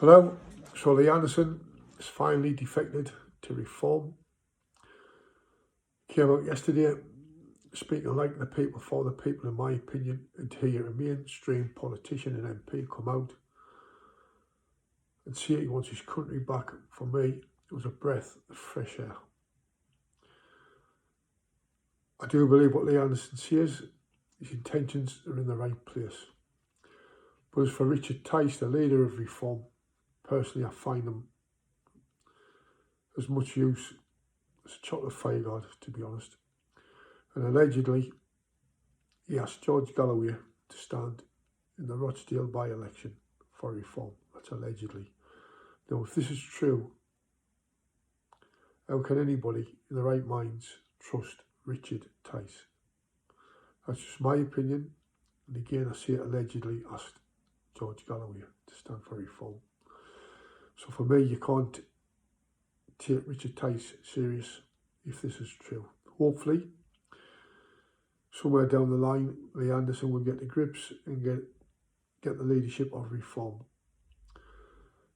Hello. So Lee Anderson has finally defected to Reform. Came out yesterday speaking like the people, for the people, in my opinion, and to hear a mainstream politician and MP come out and say he wants his country back. For me, it was a breath of fresh air. I do believe what Lee Anderson says, his intentions are in the right place. But as for Richard Tice, the leader of Reform, personally I find him as much use as a chocolate fire god, to be honest. And allegedly, he asked George Galloway to stand in the Rochdale by-election for Reform. That's allegedly. Now, if this is true, how can anybody in their right minds trust Richard Tice? That's just my opinion. And again, I say it allegedly asked George Galloway to stand for Reform. So for me, you can't take Richard Tice serious if this is true. Hopefully, somewhere down the line, Lee Anderson will get the grips and get the leadership of Reform.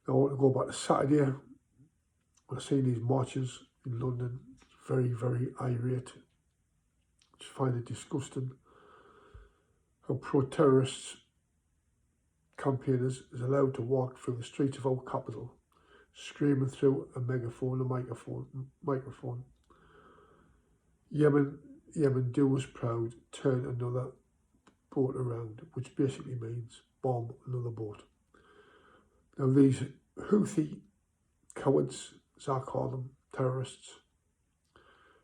Now, I want to go back to Saturday when I seen these marches in London. Very, very irate. I just find it disgusting how pro-terrorists campaigners is allowed to walk through the streets of our capital, screaming through a microphone. Yemen, do us proud, turn another boat around, which basically means bomb another boat. Now these Houthi cowards, as I call them, terrorists,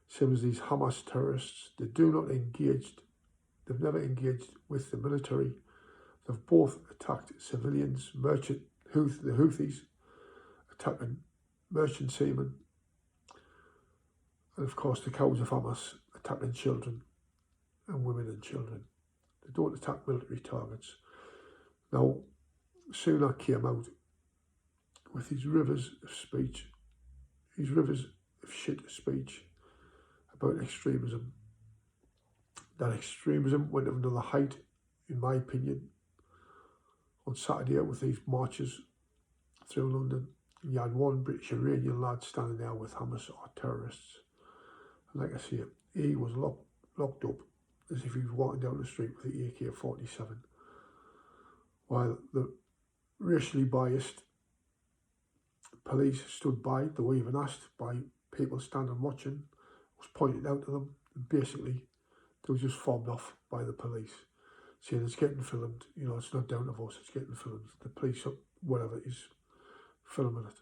same as these Hamas terrorists, they've never engaged with the military. They've both attacked civilians, the Houthis attacking merchant seamen, and of course the cowards of Hamas attacking children and women and children. They don't attack military targets. Now, soon I came out with these rivers of speech, these rivers of shit speech about extremism. That extremism went to another height, in my opinion, on Saturday with these marches through London. You had one British Iranian lad standing there with Hamas or terrorists. And like I say, he was locked up as if he was walking down the street with the AK-47. While the racially biased police stood by, they were even asked by people standing watching, was pointed out to them, and basically they were just fobbed off by the police, saying it's getting filmed, it's not down to us, it's getting filmed. The police, whatever, is filming it.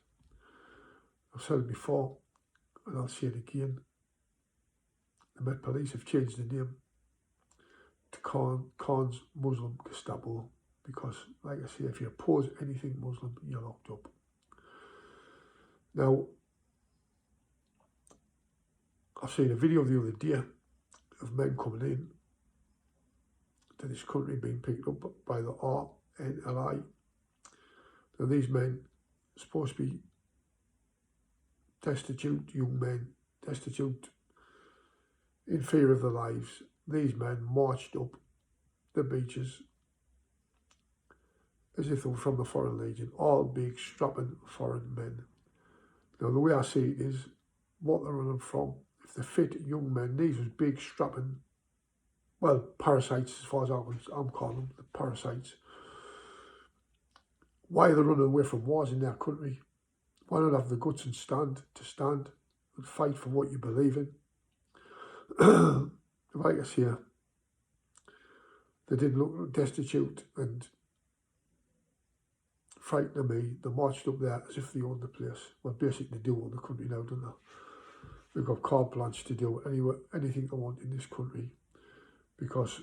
I've said it before, and I'll say it again. The Met Police have changed the name to Khan's Muslim Gestapo, because, like I say, if you oppose anything Muslim, you're locked up. Now, I've seen a video the other day of men coming in to this country being picked up by the RNLI. Now, these men are supposed to be destitute young men, destitute in fear of their lives. These men marched up the beaches as if they were from the Foreign Legion, all big, strapping foreign men. Now, the way I see it is, what they're running from, if they're fit young men, these was big, strapping, well, parasites, as far as I'm calling them, the parasites. Why are they running away from wars in their country? Why not have the guts and stand and fight for what you believe in? Like I say, they didn't look destitute and frightened of me. They marched up there as if they owned the place. Well, basically they do own the country now, don't they? We've got carte blanche to do anything they want in this country, because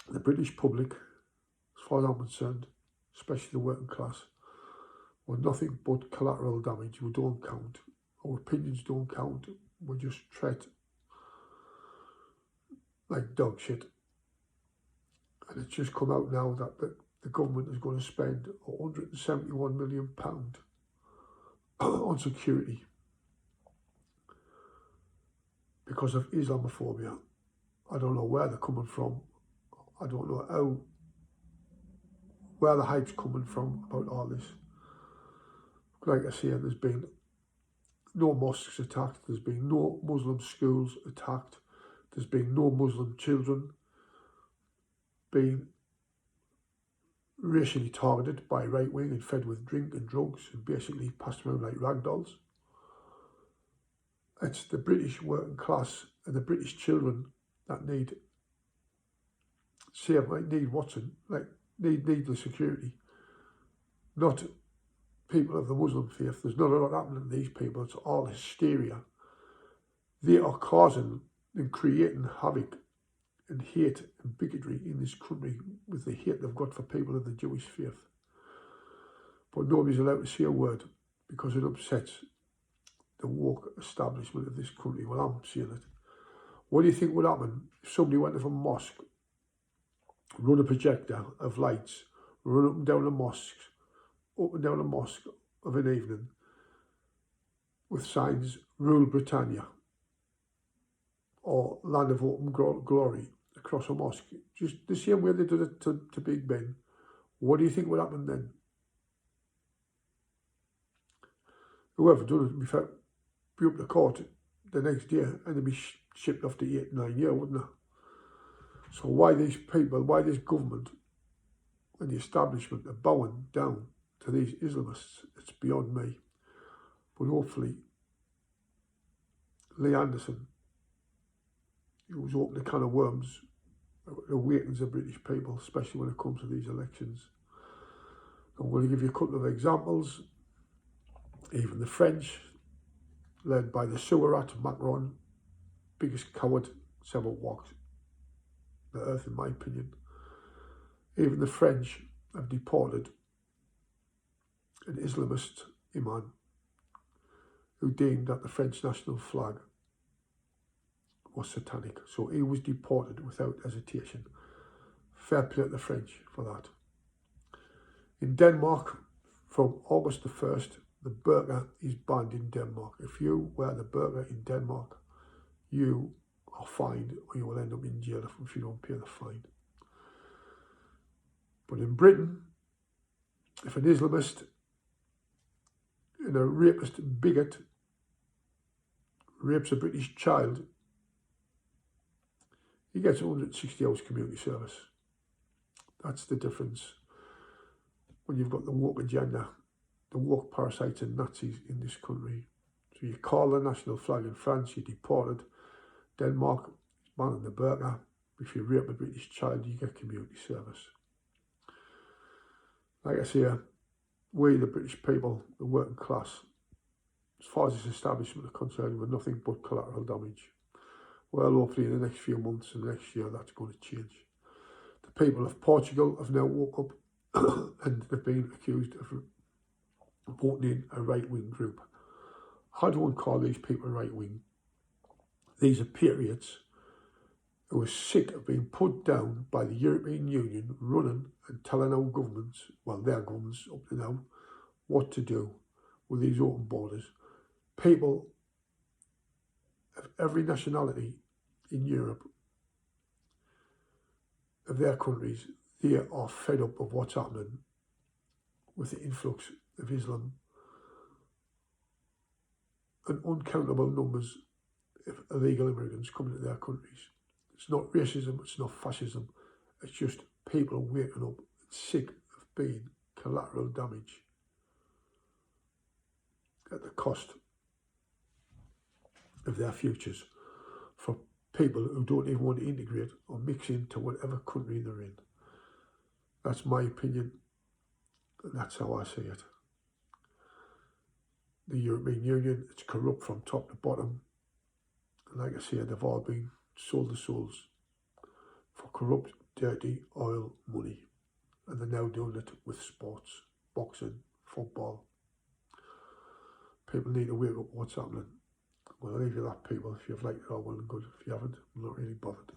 the British public, as far as I'm concerned, especially the working class, were nothing but collateral damage. We don't count. Our opinions don't count. We just treat like dog shit. And it's just come out now that the government is going to spend £171 million on security because of Islamophobia. I don't know where they're coming from. I don't know where the hype's coming from about all this. Like I say, there's been no mosques attacked, there's been no Muslim schools attacked, there's been no Muslim children being racially targeted by right wing and fed with drink and drugs and basically passed around like rag dolls. It's the British working class and the British children that need save, like need Watson, like need the security, not people of the Muslim faith. There's not a lot happening to these people. It's all hysteria. They are causing and creating havoc and hate and bigotry in this country with the hate they've got for people of the Jewish faith. But nobody's allowed to say a word because it upsets the woke establishment of this country. Well, I'm saying it. What do you think would happen if somebody went to a mosque, run a projector of lights, run up and down the mosques, up and down the mosque of an evening with signs, Rule Britannia or Land of Hope and Glory across a mosque, just the same way they did it to Big Ben? What do you think would happen then? Whoever done it would be up to court the next day and they'd be shipped off to 8 9 years, wouldn't they? So why these people, why this government and the establishment are bowing down to these Islamists, it's beyond me. But hopefully Lee Anderson, who's opened a can of worms, awakens the British people, especially when it comes to these elections. I'm going to give you a couple of examples. Even the French, led by the sewer rat Macron, biggest coward that's ever walked the earth in my opinion. Even the French have deported an Islamist imam who deemed that the French national flag was satanic. So he was deported without hesitation. Fair play to the French for that. In Denmark, from August the 1st, the burqa is banned in Denmark. If you wear the burqa in Denmark, you are fined or you will end up in jail if you don't pay the fine. But in Britain, if an Islamist and a rapist bigot rapes a British child, he gets 160 hours community service. That's the difference when you've got the woke agenda, the woke parasites and Nazis in this country. So you call the national flag in France, you're deported. Denmark, banning the burqa. If you rape a British child, you get community service. Like I say, we, the British people, the working class, as far as this establishment are concerned, we're nothing but collateral damage. Well, hopefully in the next few months and next year, that's going to change. The people of Portugal have now woke up and they've been accused of voting in a right-wing group. I don't call these people right-wing. These are patriots who are sick of being put down by the European Union running and telling our governments, well, their governments up to now, what to do with these open borders. People of every nationality in Europe, of their countries, they are fed up of what's happening with the influx of Islam and uncountable numbers of illegal immigrants coming to their countries. It's not racism, it's not fascism, it's just people waking up sick of being collateral damage at the cost of their futures for people who don't even want to integrate or mix into whatever country they're in. That's my opinion, and that's how I see it. The European Union, it's corrupt from top to bottom. And like I say, they've all been sold the souls for corrupt, dirty oil money. And they're now doing it with sports, boxing, football. People need to wake up what's happening. Well, I'll leave you that, people. If you've liked it all, well and good. If you haven't, I'm not really bothered.